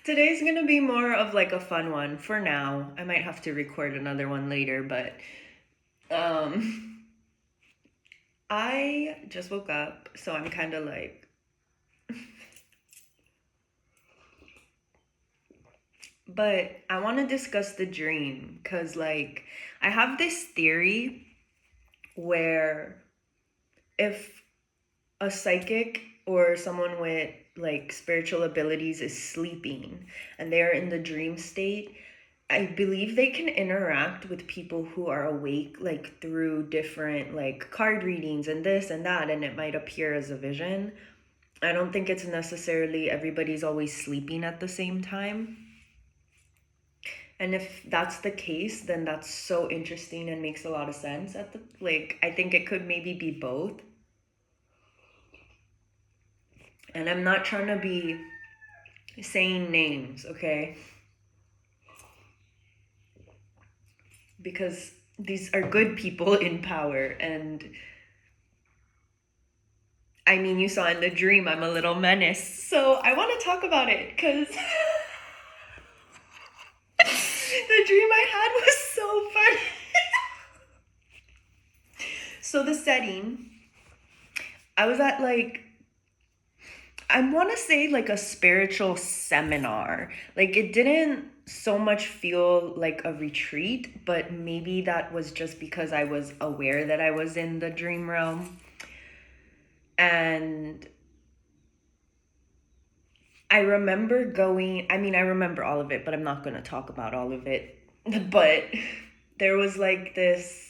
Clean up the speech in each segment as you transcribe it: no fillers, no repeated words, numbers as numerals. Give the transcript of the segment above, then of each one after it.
Today's gonna be more of like a fun one for now. I might have to record another one later, but um I just woke up, so I'm kind of like but I want to discuss the dream cuz like I have this theory where if a psychic or someone with like spiritual abilities is sleeping and they're in the dream state, I believe they can interact with people who are awake, like through different like card readings and this and that, and it might appear as a vision. I don't think it's necessarily everybody's always sleeping at the same time. And if that's the case, then that's so interesting and makes a lot of sense. I think it could maybe be both. And I'm not trying to be saying names, okay? Because these are good people in power, and I mean, you saw in the dream I'm a little menace. So I want to talk about it because the dream I had was so funny. So the setting, I was at like, I want to say like a spiritual seminar. Like it didn't so much feel like a retreat, but maybe that was just because I was aware that I was in the dream realm. And I remember I remember all of it, but I'm not going to talk about all of it. But there was like this,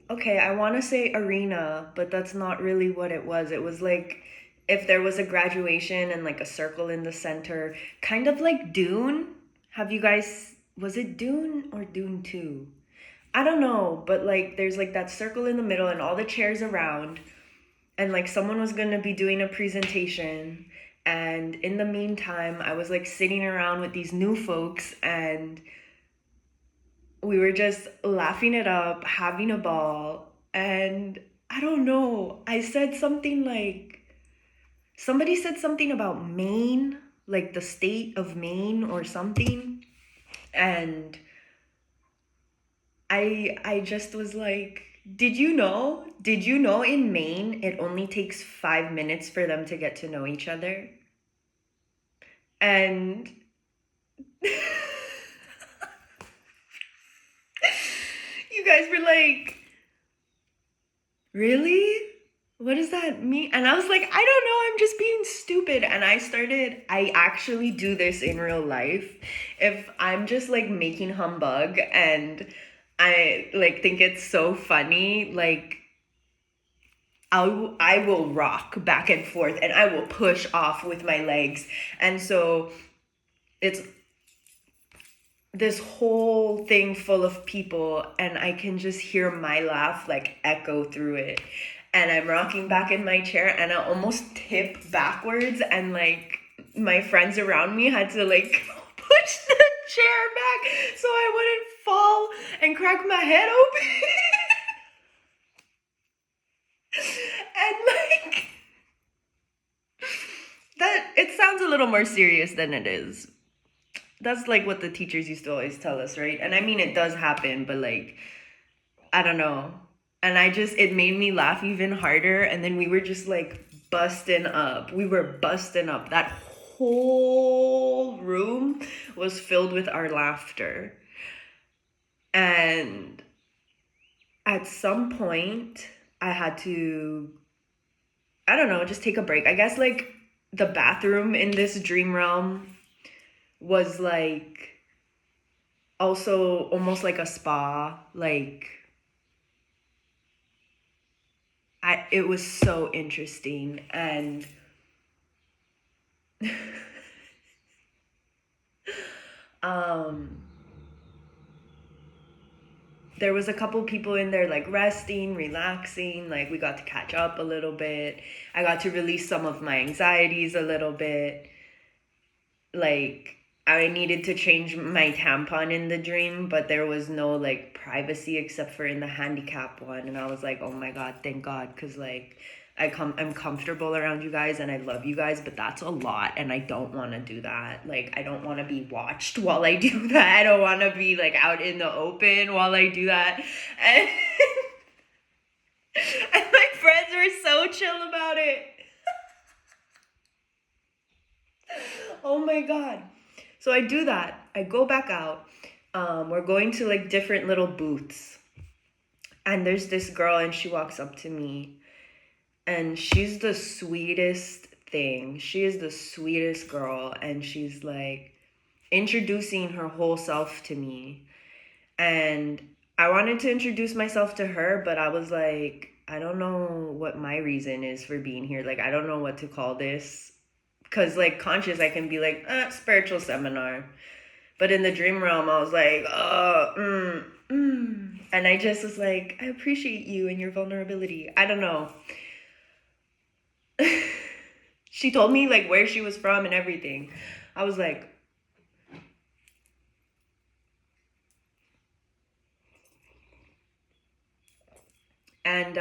okay, I want to say arena, but that's not really what it was. It was like if there was a graduation and like a circle in the center, kind of like Dune. Was it Dune or Dune 2? I don't know, but like there's like that circle in the middle and all the chairs around, and like someone was going to be doing a presentation, and in the meantime I was like sitting around with these new folks, and we were just laughing it up, having a ball. And I don't know, I said something like, somebody said something about Maine, like the state of Maine or something, and I just was like, did you know in Maine it only takes 5 minutes for them to get to know each other? And you guys were like, really? What does that mean? And I was like, I don't know, I'm just being stupid. And I actually do this in real life. If I'm just like making humbug and I like think it's so funny, like I will rock back and forth and I will push off with my legs. And so it's this whole thing full of people, and I can just hear my laugh like echo through it. And I'm rocking back in my chair and I almost tip backwards, and like my friends around me had to like push the chair back so I wouldn't fall and crack my head open. And like that, it sounds a little more serious than it is. That's like what the teachers used to always tell us, right? And I mean, it does happen, but like, I don't know. And it made me laugh even harder. And then we were just like busting up. We were busting up. That whole room was filled with our laughter. And at some point, I had to, I don't know, just take a break. I guess like the bathroom in this dream realm was like also almost like a spa. Like it was so interesting. And there was a couple people in there like resting, relaxing, like we got to catch up a little bit. I got to release some of my anxieties a little bit. Like I needed to change my tampon in the dream, but there was no like privacy except for in the handicap one. And I was like, oh my God, thank God. Cause like I'm comfortable around you guys and I love you guys, but that's a lot. And I don't want to do that. Like, I don't want to be watched while I do that. I don't want to be like out in the open while I do that. And, and my friends were so chill about it. Oh my God. So I do that. I go back out. We're going to like different little booths. And there's this girl and she walks up to me. And she's the sweetest thing. She is the sweetest girl. And she's like introducing her whole self to me. And I wanted to introduce myself to her, but I was like, I don't know what my reason is for being here. Like, I don't know what to call this. Because, like, conscious, I can be like, spiritual seminar. But in the dream realm, I was like, And I just was like, I appreciate you and your vulnerability. I don't know. She told me, like, where she was from and everything. I was like, and,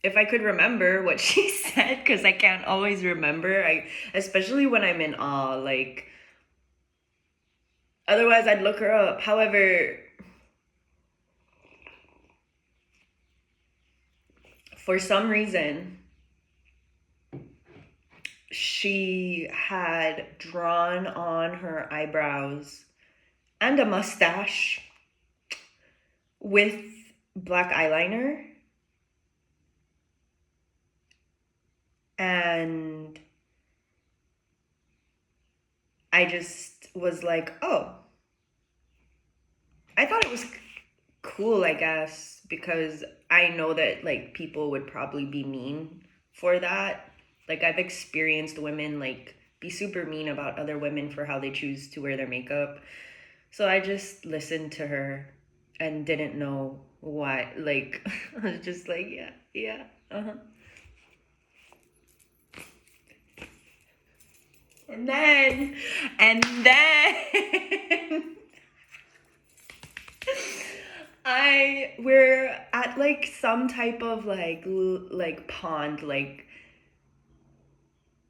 if I could remember what she said, because I can't always remember, especially when I'm in awe, like, otherwise I'd look her up. However, for some reason, she had drawn on her eyebrows and a mustache with black eyeliner. And I just was like, oh, I thought it was cool, I guess, because I know that like people would probably be mean for that. Like, I've experienced women like be super mean about other women for how they choose to wear their makeup. So I just listened to her and didn't know why. Like, I was just like, yeah, uh-huh. And then we're at like some type of like pond, like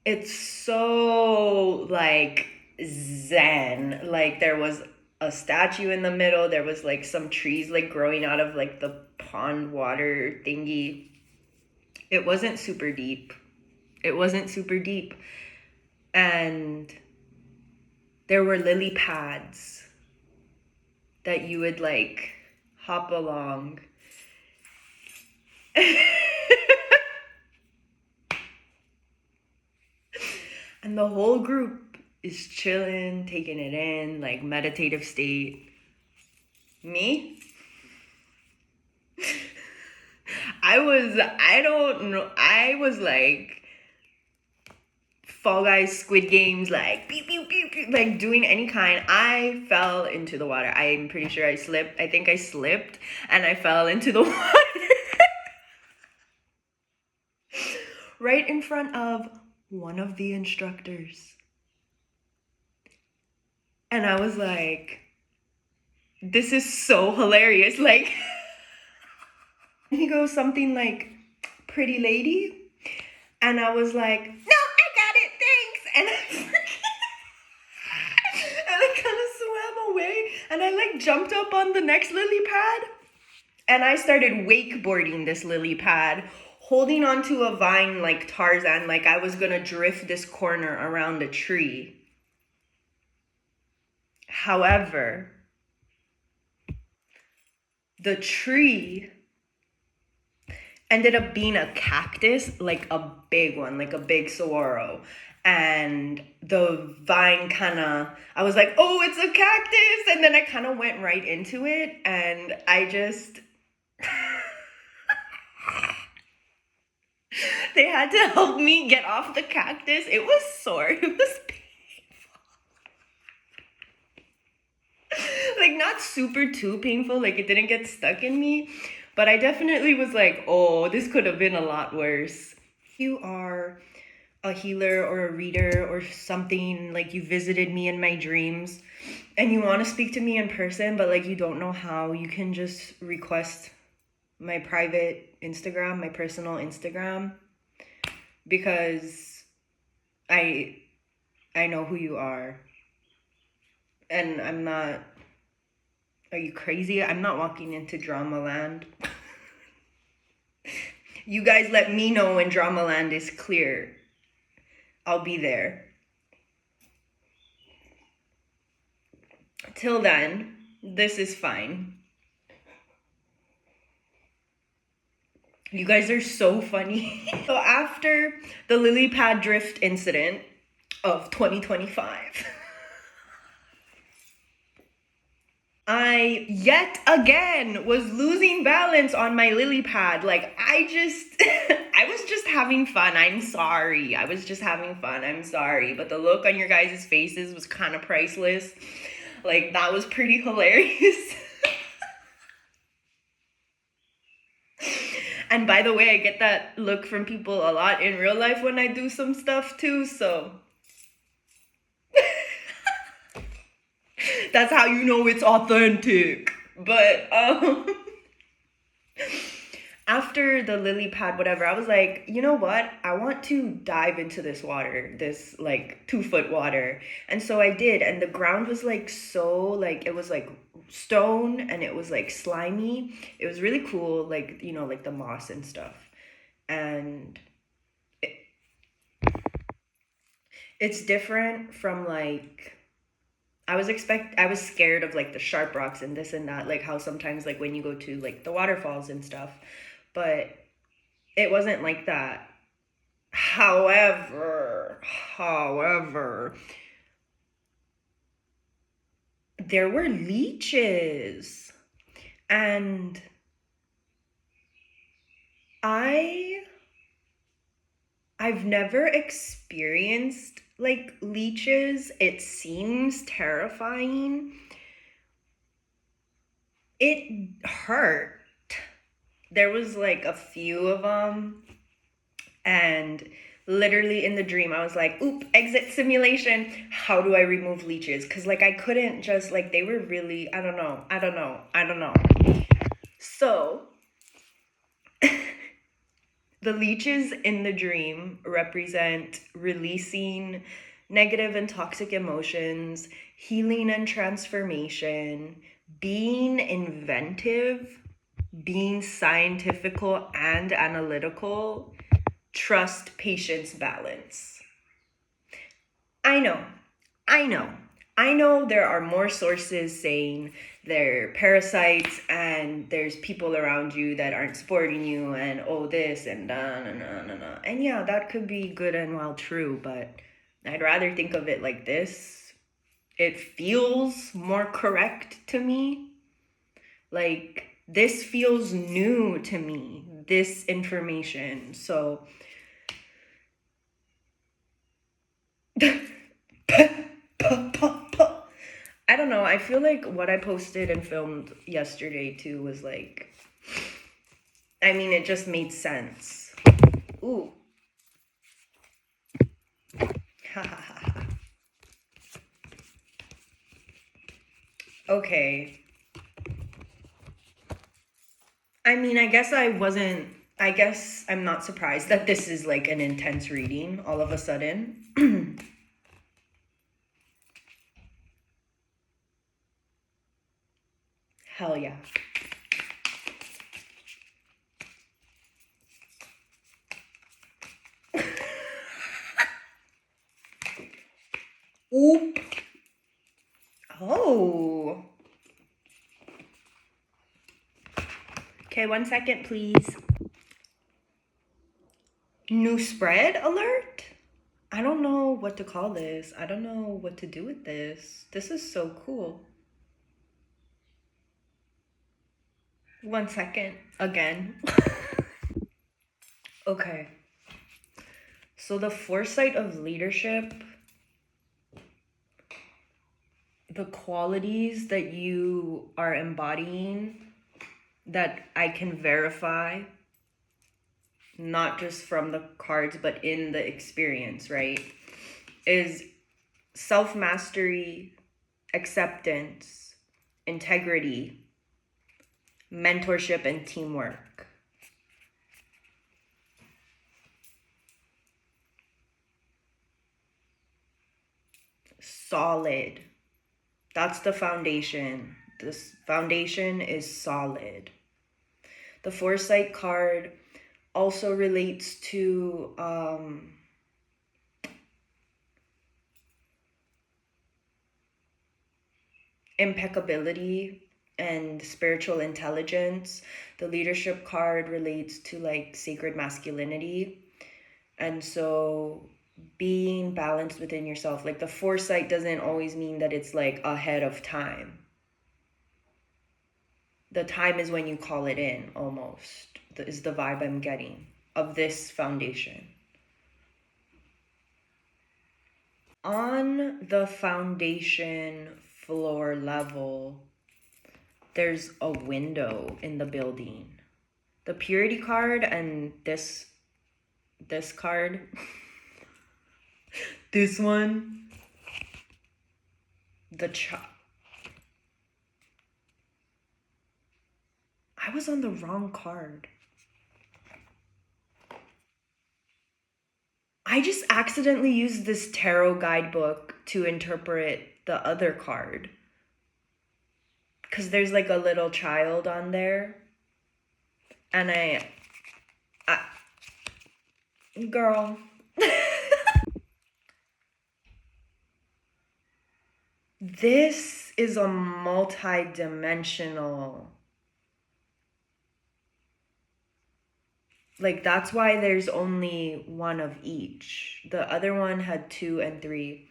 it's so like zen. Like, there was a statue in the middle, there was like some trees like growing out of like the pond water thingy. It wasn't super deep. And there were lily pads that you would like hop along. And the whole group is chilling, taking it in, like meditative state. Me? I was like Fall Guys, Squid Games, like beep, beep, beep, beep, like doing any kind. I fell into the water. I'm pretty sure I slipped. I think I slipped and I fell into the water. Right in front of one of the instructors. And I was like, this is so hilarious. Like, he goes something like, pretty lady. And I was like, no, I got it, thanks. And I kind of swam away. And I like jumped up on the next lily pad. And I started wakeboarding this lily pad, holding onto a vine like Tarzan, like I was gonna drift this corner around a tree. However, the tree ended up being a cactus, like a big one, like a big saguaro. And the vine I was like, oh, it's a cactus. And then I kind of went right into it. And I just, they had to help me get off the cactus. It was sore. It was painful. Like, not super too painful. Like, it didn't get stuck in me. But I definitely was like, oh, this could have been a lot worse. You are a healer or a reader or something, like you visited me in my dreams and you want to speak to me in person, but like you don't know how, you can just request my private Instagram, my personal Instagram, because I know who you are. And I'm not, are you crazy? I'm not walking into drama land. You guys let me know when drama land is clear. I'll be there. Till then, this is fine. You guys are so funny. So after the lily pad drift incident of 2025, I yet again was losing balance on my lily pad. Like I was just having fun. I'm sorry. I was just having fun. I'm sorry. But the look on your guys' faces was kind of priceless. Like that was pretty hilarious. And by the way, I get that look from people a lot in real life when I do some stuff too, so that's how you know it's authentic. But after the lily pad, whatever, I was like, you know what? I want to dive into this water, this like 2-foot water. And so I did. And the ground was like so, like, it was like stone and it was like slimy. It was really cool, like, you know, like the moss and stuff. And it's different from like, I was scared of like the sharp rocks and this and that, like how sometimes like when you go to like the waterfalls and stuff, but it wasn't like that. However, there were leeches, and I've never experienced like leeches. It seems terrifying. It hurt. There was like a few of them, and literally in the dream I was like, oop, exit simulation. How do I remove leeches? Because like I couldn't just, like, they were really, I don't know. So the leeches in the dream represent releasing negative and toxic emotions, healing and transformation, being inventive, being scientifical and analytical, trust, patience, balance. I know there are more sources saying they're parasites and there's people around you that aren't supporting you and oh this and na. And yeah, that could be good and well true, but I'd rather think of it like this. It feels more correct to me. Like this feels new to me, this information. So I don't know. I feel like what I posted and filmed yesterday too was like, I mean, it just made sense. Ooh. Okay. I mean, I guess I'm not surprised that this is like an intense reading all of a sudden. Hell yeah. Oop. Oh. Okay, 1 second, please. New spread alert? I don't know what to call this. I don't know what to do with this. This is so cool. 1 second, again. Okay. So the foresight of leadership, the qualities that you are embodying that I can verify not just from the cards, but in the experience, right, is self-mastery, acceptance, integrity, mentorship, and teamwork. Solid. That's the foundation. This foundation is solid. The Foresight card also relates to impeccability and spiritual intelligence. The Leadership card relates to like sacred masculinity. And so being balanced within yourself, like the Foresight doesn't always mean that it's like ahead of time. The time is when you call it in, almost, is the vibe I'm getting of this foundation. On the foundation floor level, there's a window in the building. The Purity card and this card, this one, I was on the wrong card. I just accidentally used this tarot guidebook to interpret the other card. Because there's like a little child on there. And girl. This is a multi-dimensional. Like, that's why there's only one of each. The other one had 2 and 3.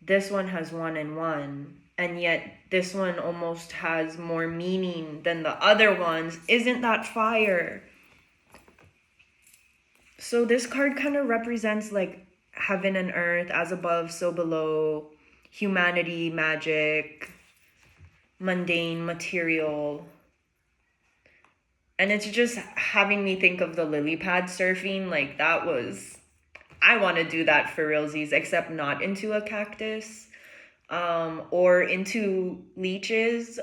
This one has 1 and 1. And yet this one almost has more meaning than the other ones. Isn't that fire? So this card kind of represents like heaven and earth, as above, so below, humanity, magic, mundane, material. And it's just having me think of the Lilypad surfing. Like, that was, I want to do that for realsies, except not into a cactus, or into leeches.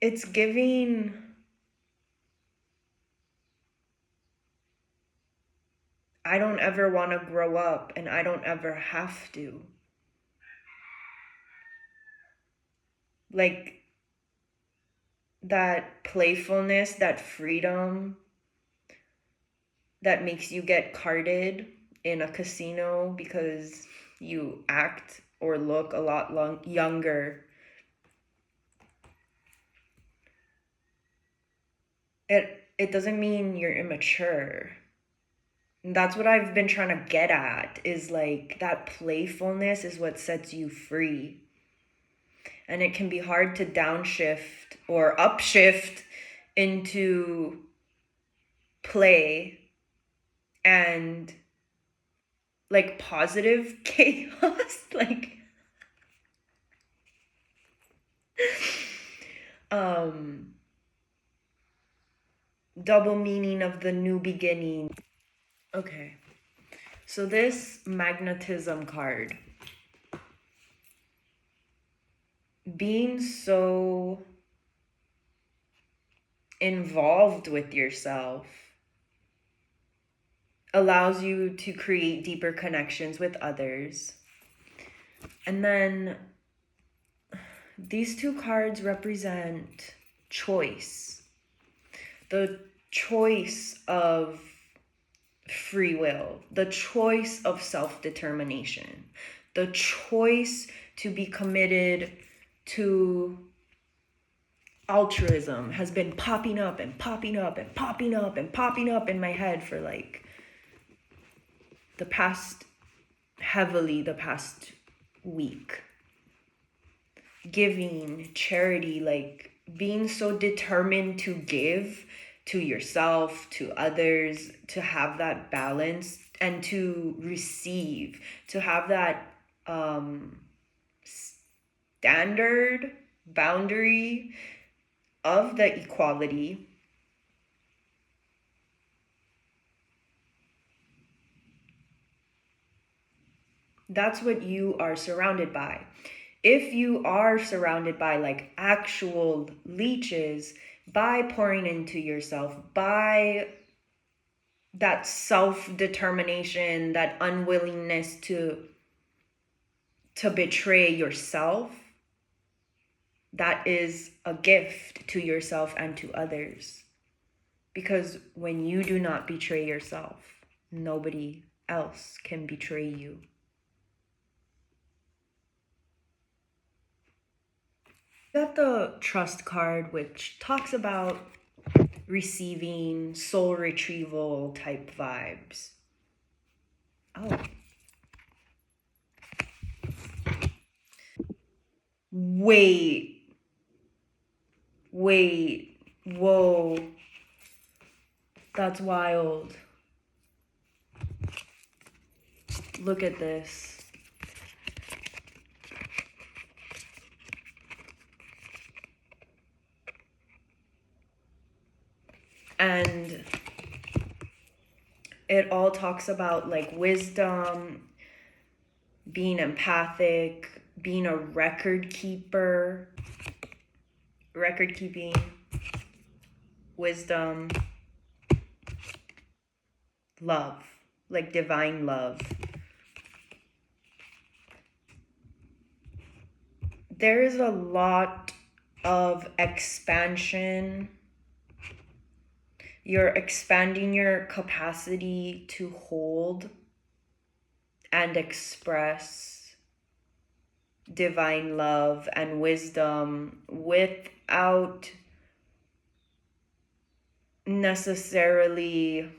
It's giving, I don't ever want to grow up, and I don't ever have to. Like, that playfulness, that freedom that makes you get carded in a casino because you act or look a lot younger. It doesn't mean you're immature. And that's what I've been trying to get at, is like that playfulness is what sets you free. And it can be hard to downshift or upshift into play and like positive chaos. Like, double meaning of the new beginning. Okay, so this magnetism card, being so involved with yourself allows you to create deeper connections with others. And then these 2 cards represent choice. The choice of free will, the choice of self-determination, the choice to be committed to altruism has been popping up and popping up and popping up and popping up in my head for like the past week. Giving, charity, like being so determined to give to yourself, to others, to have that balance, and to receive, to have that standard boundary of the equality, that's what you are surrounded by. If you are surrounded by like actual leeches, by pouring into yourself, by that self-determination, that unwillingness to betray yourself, that is a gift to yourself and to others. Because when you do not betray yourself, nobody else can betray you. Got the trust card, which talks about receiving soul retrieval type vibes. Oh. Wait. Whoa. That's wild. Look at this. And it all talks about like wisdom, being empathic, being a record keeper, record keeping, wisdom, love, like divine love. There is a lot of expansion. You're expanding your capacity to hold and express divine love and wisdom without necessarily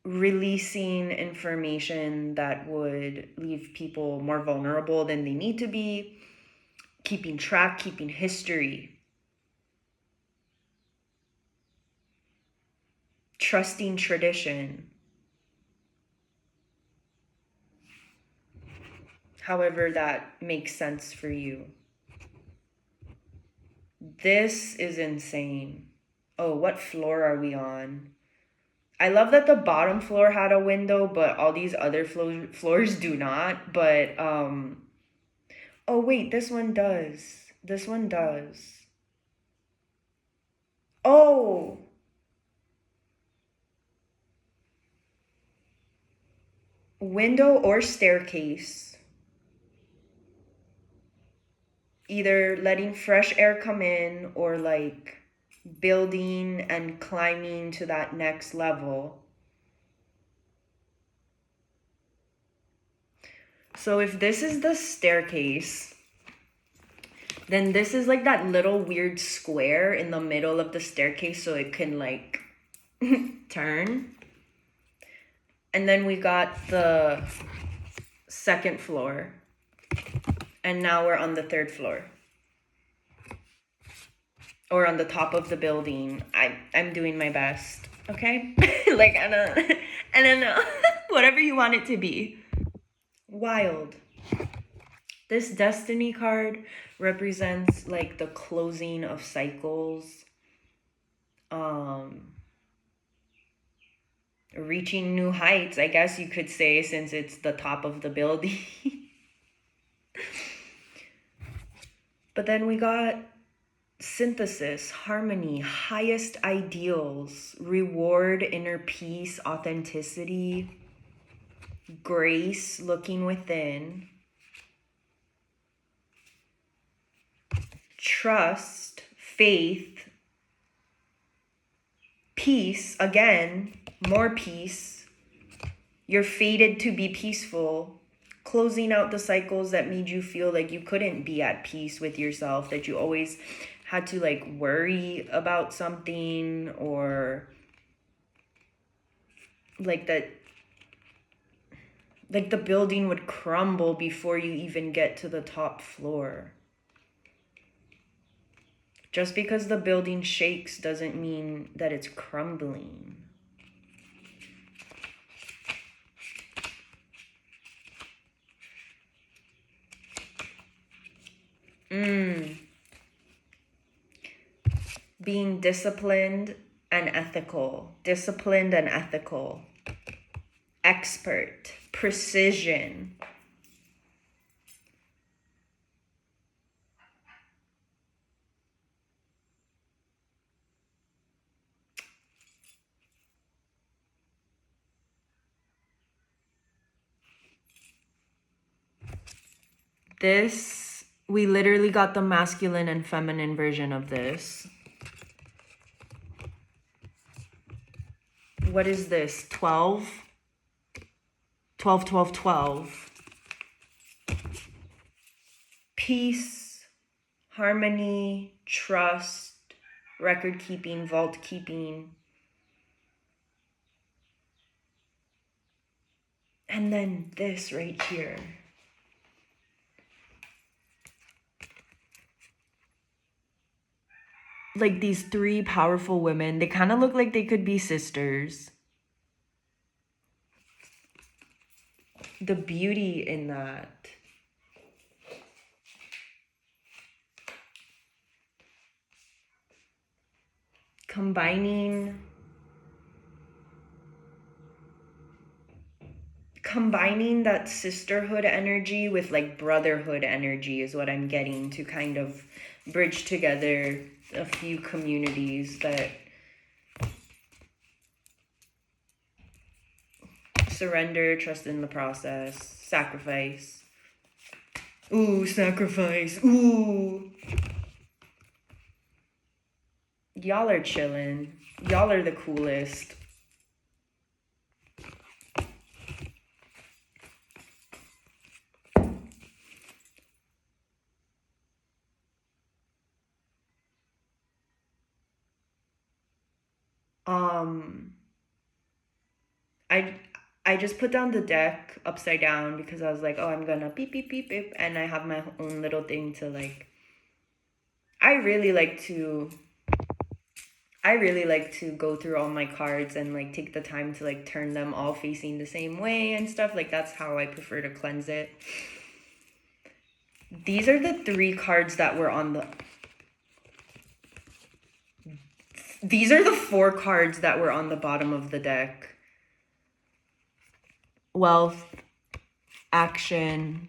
releasing information that would leave people more vulnerable than they need to be, keeping track, keeping history, trusting tradition. However that makes sense for you. This is insane. Oh, what floor are we on? I love that the bottom floor had a window, but all these other floors do not. But, oh wait, this one does. This one does. Oh! Window or staircase. Either letting fresh air come in or like building and climbing to that next level. So if this is the staircase, then this is like that little weird square in the middle of the staircase so it can like turn. And then we got the second floor. And now we're on the third floor. Or on the top of the building. I'm doing my best, okay? Like, I don't know. Whatever you want it to be. Wild. This destiny card represents like the closing of cycles. Reaching new heights, I guess you could say, since it's the top of the building. But then we got synthesis, harmony, highest ideals, reward, inner peace, authenticity, grace, looking within, trust, faith, peace, again, more peace. You're fated to be peaceful, closing out the cycles that made you feel like you couldn't be at peace with yourself, that you always had to like worry about something, or like that, like the building would crumble before you even get to the top floor. Just because the building shakes doesn't mean that it's crumbling. Being disciplined and ethical. Disciplined and ethical. Expert. Precision. This, we literally got the masculine and feminine version of this. What is this? 12? 12, 12, 12. Peace, harmony, trust, record keeping, vault keeping. And then this right here. Like these three powerful women, they kind of look like they could be sisters. The beauty in that. Combining that sisterhood energy with like brotherhood energy is what I'm getting, to kind of bridge together a few communities that surrender, trust in the process, sacrifice. Ooh, sacrifice. Ooh. Y'all are chillin'. Y'all are the coolest. I just put down the deck upside down because I was like, oh, I'm gonna beep, beep, beep, beep. And I have my own little thing to like, I really like to go through all my cards and like take the time to like turn them all facing the same way and stuff. Like that's how I prefer to cleanse it. These are the three cards that were on the... These are the 4 cards that were on the bottom of the deck. Wealth, action,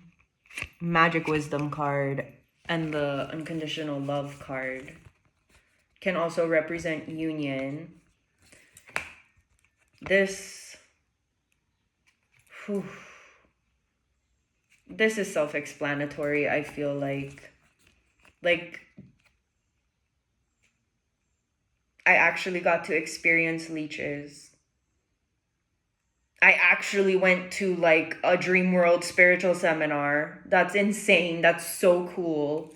magic wisdom card, and the unconditional love card. Can also represent union. This... This is self-explanatory, I feel like. Like, I actually got to experience leeches. I actually went to like a Dream World spiritual seminar. That's insane. That's so cool.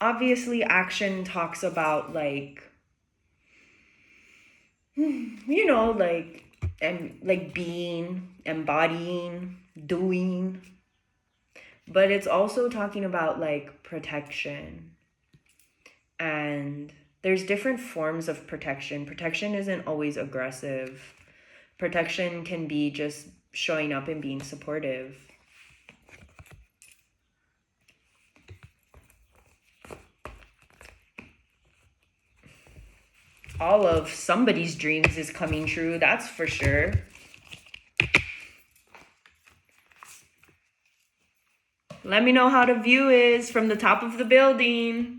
Obviously, action talks about like, you know, like, and like being, embodying, doing. But it's also talking about like protection. And there's different forms of protection. Protection isn't always aggressive. Protection can be just showing up and being supportive. All of somebody's dreams is coming true, that's for sure. Let me know how the view is from the top of the building.